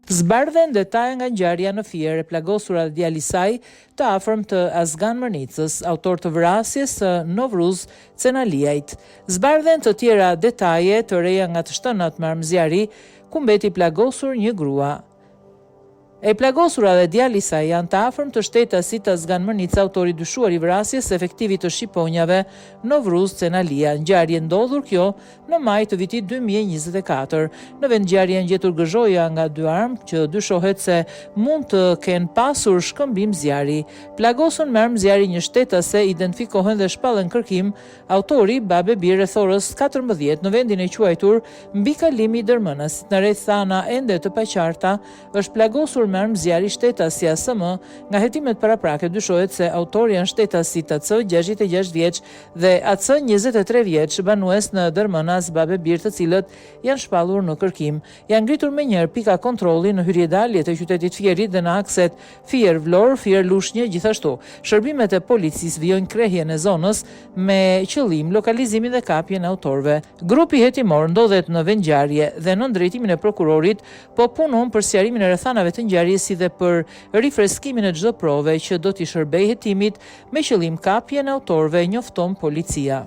Zbardhen detaje nga ngjarja në Fier e plagosur djali i saj të afërm të Azgan Mërnicës, autor të vrasjes së Novruz Cenaliajt. Zbardhen të tjera detaje të reja nga të shtënat me armëzjari, ku mbeti plagosur një grua. E plagosura dhe djali i saj janë të afërm të shtetasit të Azgan Mërnica, autori dyshuar i vrasjes së efektivit të shqiponjave Novruz Cenalia. Ngjarje ndodhur kjo në maj të vitit 2024. Në vend ngjarje janë gjetur gëzhoja nga dy armë që dyshohet se mund të kenë pasur shkëmbim zjarri. Plagosun me armë zjarri një shtetase identifikohen dhe shpallën kërkim autori Babe Bir rreth orës 14 në vendin e quajtur mbi kalimi i Dërmënës. Në rreth thana ende të paqarta është plagosur me armë zjarri shtetasi ASM. Nga hetimet paraprake dyshohet se autori janë shtetasi AC 66 vjeç dhe AC 23 vjeç, banues në Dërmënas Babe Bir, të cilët janë shpallur në kërkim. Janë ngritur menjëherë pika kontrolli në hyrjedalje të qytetit Fierit dhe në akset Fier-Vlorë, Fier-Lushnjë. Gjithashtu, shërbimet e policisë vijojnë krehjen e zonës me qëllim lokalizimin dhe kapjen e autorëve. Grupi hetimor ndodhet në vend ngjarje dhe në drejtimin e prokurorit po punon për sqarimin e rrethanave të ngjarjes si dhe për rifreskimin e çdo prove që do t'i shërbejë hetimit me qëllim kapjen e autorëve, njofton policia.